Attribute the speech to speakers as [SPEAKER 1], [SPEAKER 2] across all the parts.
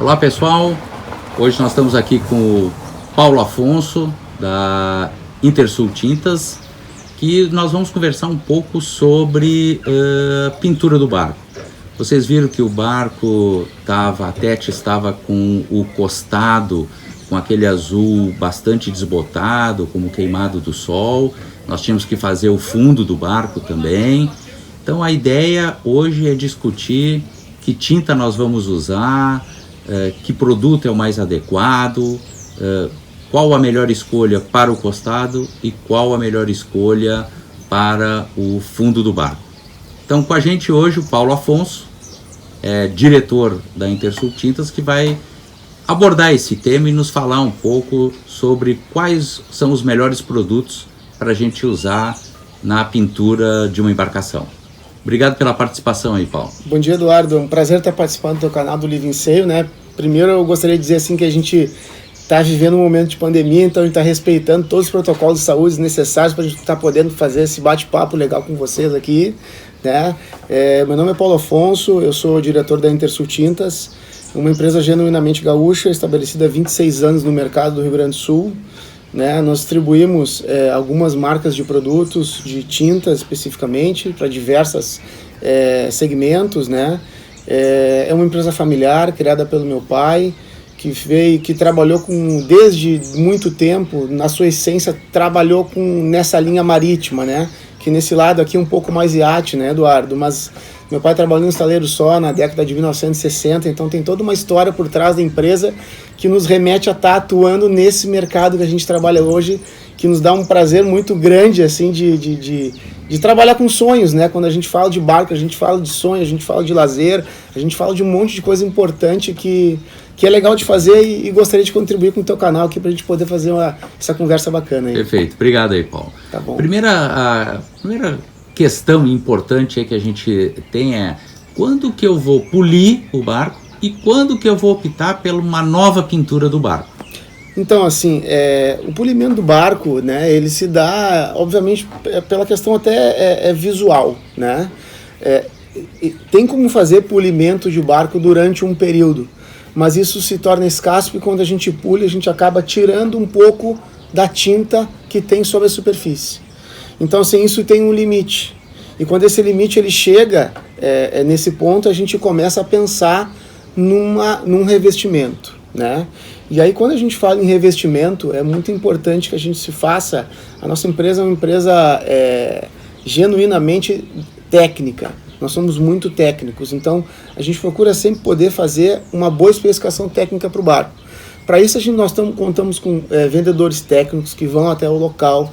[SPEAKER 1] Olá pessoal, hoje nós estamos aqui com o Paulo Afonso da Intersul Tintas, que nós vamos conversar um pouco sobre pintura do barco. Vocês viram que o barco a Tete estava com o costado, com aquele azul bastante desbotado, como queimado do sol. Nós tínhamos que fazer o fundo do barco também. Então a ideia hoje é discutir que tinta nós vamos usar, que produto é o mais adequado, qual a melhor escolha para o costado e qual a melhor escolha para o fundo do barco. Então com a gente hoje o Paulo Afonso, diretor da Intersul Tintas, que vai abordar esse tema e nos falar um pouco sobre quais são os melhores produtos para a gente usar na pintura de uma embarcação. Obrigado pela participação aí, Paulo.
[SPEAKER 2] Bom dia, Eduardo. É um prazer estar participando do teu canal do Living Sail, né? Primeiro eu gostaria de dizer assim que a gente está vivendo um momento de pandemia, então a gente está respeitando todos os protocolos de saúde necessários para a gente estar podendo fazer esse bate-papo legal com vocês aqui, né? Meu nome é Paulo Afonso, eu sou diretor da Intersul Tintas, uma empresa genuinamente gaúcha, estabelecida há 26 anos no mercado do Rio Grande do Sul. Né? Nós distribuímos algumas marcas de produtos, de tintas especificamente, para diversos segmentos. Né? É uma empresa familiar, criada pelo meu pai, que trabalhou desde muito tempo, na sua essência, trabalhou nessa linha marítima, né? Que nesse lado aqui é um pouco mais iate, né, Eduardo? Mas meu pai trabalhou em estaleiro só na década de 1960, então tem toda uma história por trás da empresa que nos remete a estar atuando nesse mercado que a gente trabalha hoje, que nos dá um prazer muito grande, assim, de trabalhar com sonhos, né? Quando a gente fala de barco, a gente fala de sonho, a gente fala de lazer, a gente fala de um monte de coisa importante que é legal de fazer e gostaria de contribuir com o teu canal aqui para a gente poder fazer essa conversa bacana aí.
[SPEAKER 1] Perfeito, obrigado aí, Paulo.
[SPEAKER 2] Tá bom.
[SPEAKER 1] A primeira questão importante que a gente tem é quando que eu vou polir o barco e quando que eu vou optar por uma nova pintura do barco.
[SPEAKER 2] Então, assim, o polimento do barco, né, ele se dá, obviamente, pela questão até visual, né? Tem como fazer polimento de barco durante um período, mas isso se torna escasso porque quando a gente pule, a gente acaba tirando um pouco da tinta que tem sobre a superfície. Então, assim, isso tem um limite. E quando esse limite ele chega nesse ponto, a gente começa a pensar num revestimento, né? E aí, quando a gente fala em revestimento, é muito importante que a gente se faça... A nossa empresa é uma empresa genuinamente técnica. Nós somos muito técnicos, então a gente procura sempre poder fazer uma boa especificação técnica para o barco. Para isso, nós contamos com vendedores técnicos que vão até o local,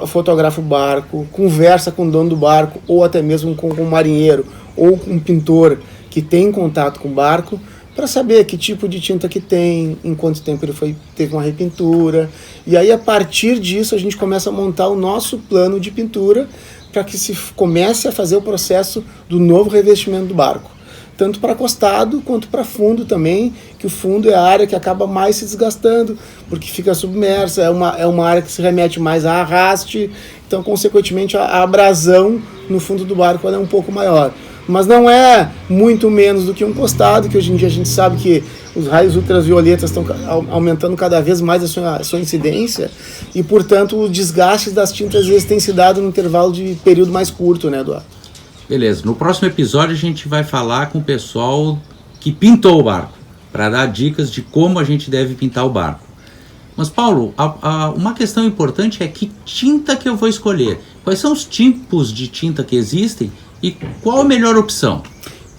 [SPEAKER 2] fotografa o barco, conversa com o dono do barco, ou até mesmo com o marinheiro, ou com um pintor que tem contato com o barco, para saber que tipo de tinta que tem, em quanto tempo ele teve uma repintura. E aí, a partir disso, a gente começa a montar o nosso plano de pintura para que se comece a fazer o processo do novo revestimento do barco. Tanto para costado quanto para fundo também, que o fundo é a área que acaba mais se desgastando, porque fica submersa, é uma área que se remete mais a arraste, então, consequentemente, a abrasão no fundo do barco é um pouco maior. Mas não é muito menos do que um costado, que hoje em dia a gente sabe que os raios ultravioletas estão aumentando cada vez mais a sua incidência e, portanto, o desgaste das tintas às vezes tem se dado num intervalo de período mais curto, né, Eduardo?
[SPEAKER 1] Beleza, no próximo episódio a gente vai falar com o pessoal que pintou o barco, para dar dicas de como a gente deve pintar o barco. Mas, Paulo, uma questão importante é que tinta que eu vou escolher. Quais são os tipos de tinta que existem e qual a melhor opção?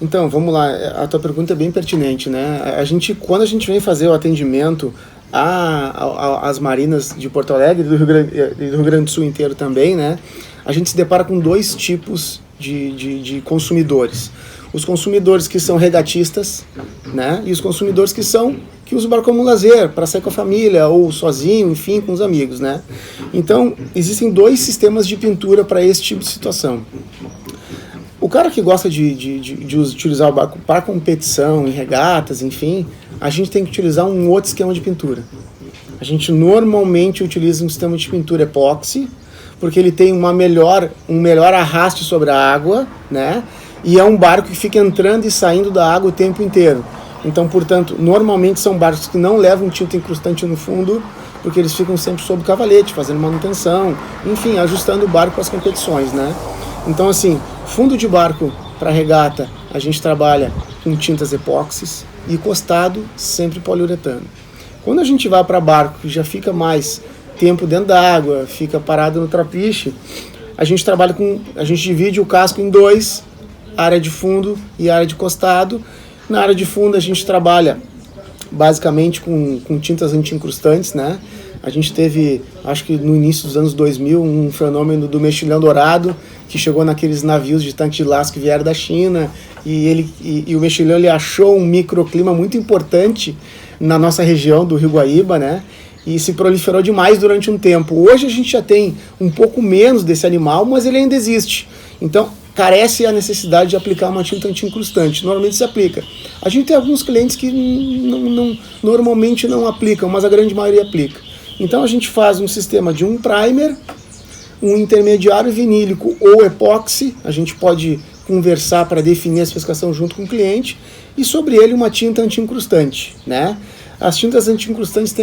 [SPEAKER 2] Então, vamos lá, a tua pergunta é bem pertinente, né? Quando a gente vem fazer o atendimento às marinas de Porto Alegre e do Rio Grande do Sul inteiro também, né? A gente se depara com dois tipos de consumidores. Os consumidores que são regatistas, né? E os consumidores que usam o barco como lazer, para sair com a família, ou sozinho, enfim, com os amigos, né? Então, existem dois sistemas de pintura para esse tipo de situação. O cara que gosta de utilizar o barco para competição, em regatas, enfim, a gente tem que utilizar um outro esquema de pintura. A gente normalmente utiliza um sistema de pintura epóxi, porque ele tem um melhor arraste sobre a água, né? E é um barco que fica entrando e saindo da água o tempo inteiro. Então, portanto, normalmente são barcos que não levam tinta incrustante no fundo, porque eles ficam sempre sob cavalete, fazendo manutenção, enfim, ajustando o barco para as competições, né? Então, assim, fundo de barco para regata, a gente trabalha com tintas epóxis e costado sempre poliuretano. Quando a gente vai para barco que já fica mais tempo dentro da água, fica parado no trapiche, a gente divide o casco em dois, área de fundo e área de costado. Na área de fundo a gente trabalha basicamente com tintas anti-incrustantes, né? A gente teve, acho que no início dos anos 2000, um fenômeno do mexilhão dourado, que chegou naqueles navios de tanque de laço que vieram da China, e o mexilhão ele achou um microclima muito importante na nossa região do Rio Guaíba, né? E se proliferou demais durante um tempo. Hoje a gente já tem um pouco menos desse animal, mas ele ainda existe. Então, carece a necessidade de aplicar uma tinta anti-incrustante. Normalmente se aplica. A gente tem alguns clientes que normalmente não aplicam, mas a grande maioria aplica. Então a gente faz um sistema de um primer, um intermediário vinílico ou epóxi. A gente pode conversar para definir a especificação junto com o cliente, e sobre ele uma tinta anti-incrustante, né? As tintas anti-incrustantes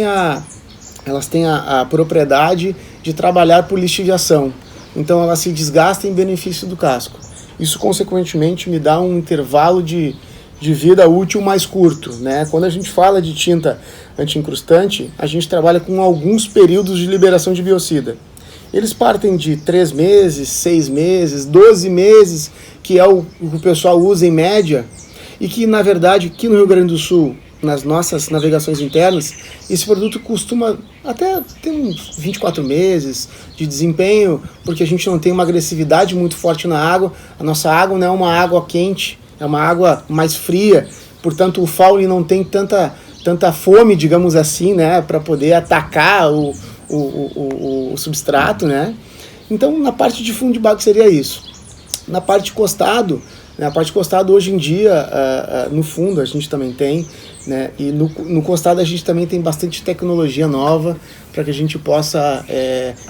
[SPEAKER 2] elas têm a propriedade de trabalhar por lixiviação. Então elas se desgastam em benefício do casco. Isso, consequentemente, me dá um intervalo de vida útil mais curto, né? Quando a gente fala de tinta anti-incrustante, a gente trabalha com alguns períodos de liberação de biocida. Eles partem de 3 meses, 6 meses, 12 meses, que é o que o pessoal usa em média, e que, na verdade, aqui no Rio Grande do Sul, nas nossas navegações internas, esse produto costuma até ter uns 24 meses de desempenho, porque a gente não tem uma agressividade muito forte na água. A nossa água não é uma água quente, é uma água mais fria, portanto o faule não tem tanta fome, digamos assim, né, para poder atacar o substrato, né? Então, na parte de fundo de barco seria isso. Na parte de costado, hoje em dia, no fundo a gente também tem, né? E no costado a gente também tem bastante tecnologia nova para que a gente possa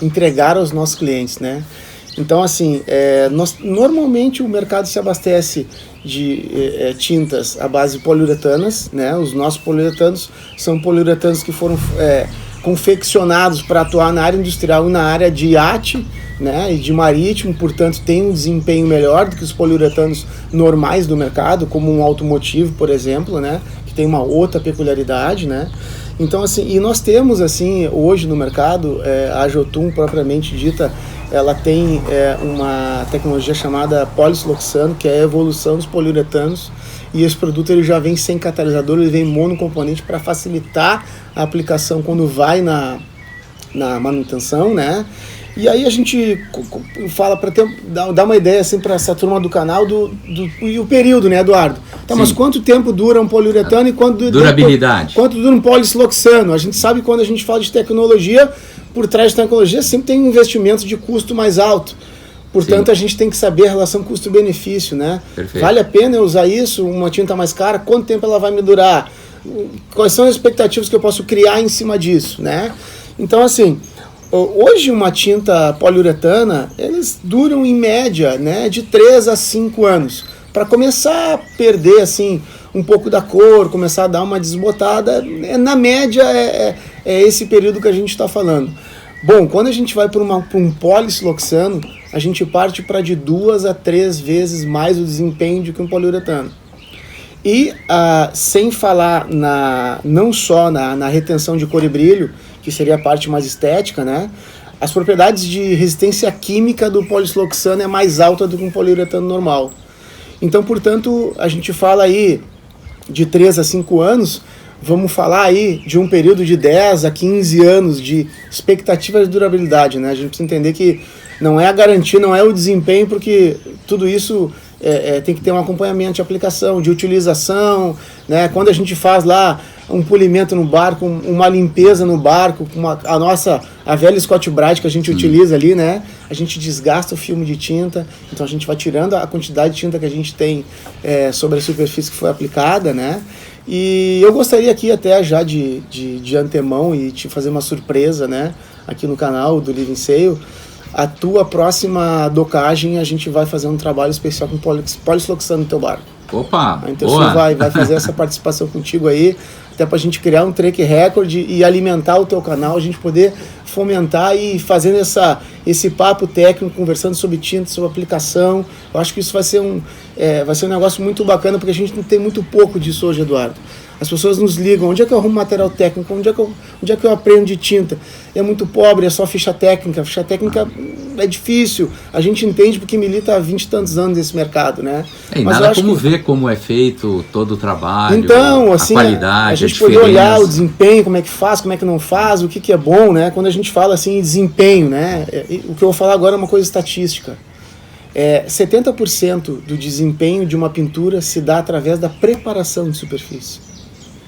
[SPEAKER 2] entregar aos nossos clientes, né? Então, assim, normalmente o mercado se abastece de tintas à base de poliuretanas, né? Os nossos poliuretanos são poliuretanos que foram confeccionados para atuar na área industrial e na área de iate, né, e de marítimo, portanto tem um desempenho melhor do que os poliuretanos normais do mercado, como um automotivo, por exemplo, né, que tem uma outra peculiaridade, né. Então, assim, e nós temos, assim, hoje no mercado, a Jotun, propriamente dita, ela tem uma tecnologia chamada polisloxano, que é a evolução dos poliuretanos, e esse produto ele já vem sem catalisador, ele vem monocomponente para facilitar a aplicação quando vai na manutenção, né? E aí a gente fala para dar uma ideia assim para essa turma do canal e o período, né, Eduardo? Tá, mas quanto tempo dura um poliuretano e quanto
[SPEAKER 1] durabilidade?
[SPEAKER 2] Quanto dura um polisloxano? A gente sabe que quando a gente fala de tecnologia, por trás de tecnologia sempre tem um investimento de custo mais alto. Portanto, a gente tem que saber a relação custo-benefício, né? Perfeito. Vale a pena eu usar isso, uma tinta mais cara? Quanto tempo ela vai me durar? Quais são as expectativas que eu posso criar em cima disso, né? Então, assim, hoje uma tinta poliuretana, eles duram em média, né, de 3 a 5 anos. Para começar a perder, assim, um pouco da cor, começar a dar uma desbotada, na média é esse período que a gente está falando. Bom, quando a gente vai para um polisloxano, a gente parte para de 2 a 3 vezes mais o desempenho do que um poliuretano. E sem falar não só na retenção de cor e brilho, que seria a parte mais estética, né? As propriedades de resistência química do polisloxano é mais alta do que um poliuretano normal. Então, portanto, a gente fala aí de 3 a 5 anos, vamos falar aí de um período de 10 a 15 anos de expectativa de durabilidade, né? A gente precisa entender que não é a garantia, não é o desempenho, porque tudo isso tem que ter um acompanhamento de aplicação, de utilização, né? Quando a gente faz lá um polimento no barco, uma limpeza no barco, a velha Scott-Brite que a gente utiliza ali, né? A gente desgasta o filme de tinta, então a gente vai tirando a quantidade de tinta que a gente tem sobre a superfície que foi aplicada, né? E eu gostaria aqui até já de antemão e te fazer uma surpresa, né? Aqui no canal do Living Sail, a tua próxima docagem a gente vai fazer um trabalho especial com polisfloxano no teu barco.
[SPEAKER 1] Opa,
[SPEAKER 2] A Intersul vai fazer essa participação contigo aí, até pra gente criar um track record e alimentar o teu canal, a gente poder fomentar e fazendo esse papo técnico, conversando sobre tinta, sobre aplicação. Eu acho que isso vai ser um negócio muito bacana, porque a gente não tem muito pouco disso hoje, Eduardo. As pessoas nos ligam, onde é que eu arrumo material técnico, onde é que eu aprendo de tinta? É muito pobre, é só ficha técnica. Ficha técnica é difícil, a gente entende porque milita há 20 e tantos anos nesse mercado, né?
[SPEAKER 1] E
[SPEAKER 2] mas
[SPEAKER 1] nada como ver como é feito todo o trabalho,
[SPEAKER 2] então, assim,
[SPEAKER 1] a qualidade,
[SPEAKER 2] a gente poder olhar o desempenho, como é que faz, como é que não faz, o que é bom, né? Quando a gente fala assim, desempenho, né? O que eu vou falar agora é uma coisa estatística. 70% do desempenho de uma pintura se dá através da preparação de superfície.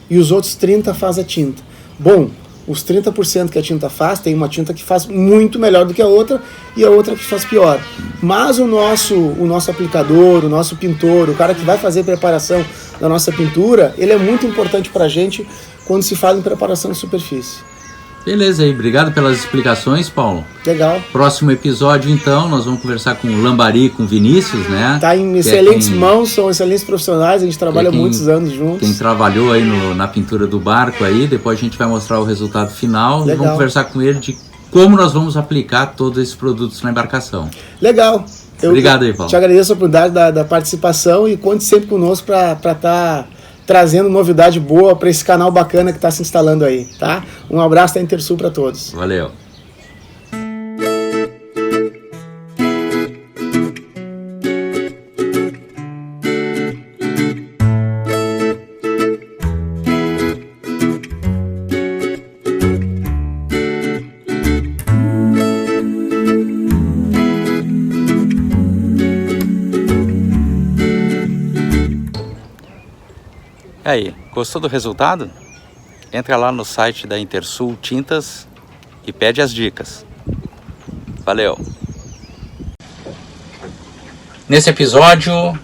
[SPEAKER 2] E os outros 30% faz a tinta. Bom, os 30% que a tinta faz, tem uma tinta que faz muito melhor do que a outra e a outra que faz pior. Mas o nosso aplicador, o nosso pintor, o cara que vai fazer a preparação da nossa pintura, ele é muito importante para a gente quando se fala em preparação de superfície.
[SPEAKER 1] Beleza aí, obrigado pelas explicações, Paulo.
[SPEAKER 2] Legal.
[SPEAKER 1] Próximo episódio, então, nós vamos conversar com o Lambari, com o Vinícius, né?
[SPEAKER 2] Tá em excelentes mãos, são excelentes profissionais, a gente trabalha muitos anos juntos.
[SPEAKER 1] Quem trabalhou aí na pintura do barco aí, depois a gente vai mostrar o resultado final.
[SPEAKER 2] Legal.
[SPEAKER 1] E vamos conversar com ele de como nós vamos aplicar todos esses produtos na embarcação.
[SPEAKER 2] Legal.
[SPEAKER 1] Obrigado aí, Paulo.
[SPEAKER 2] Te agradeço a oportunidade da participação e conte sempre conosco para estar trazendo novidade boa para esse canal bacana que está se instalando aí, tá? Um abraço da Intersul para todos.
[SPEAKER 1] Valeu. E aí, gostou do resultado? Entra lá no site da Intersul Tintas e pede as dicas. Valeu! Nesse episódio,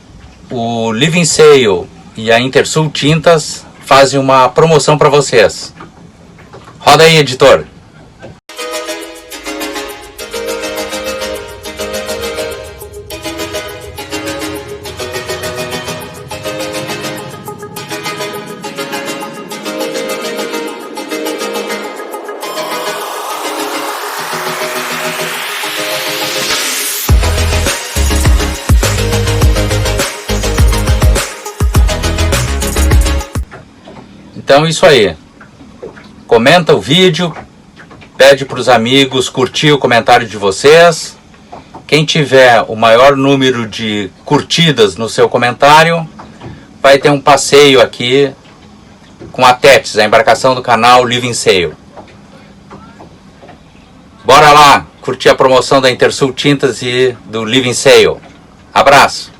[SPEAKER 1] o Living Sail e a Intersul Tintas fazem uma promoção para vocês. Roda aí, editor! Então isso aí, comenta o vídeo, pede para os amigos curtir o comentário de vocês. Quem tiver o maior número de curtidas no seu comentário vai ter um passeio aqui com a Tétis, a embarcação do canal Living Sail. Bora lá curtir a promoção da Intersul Tintas e do Living Sail. Abraço!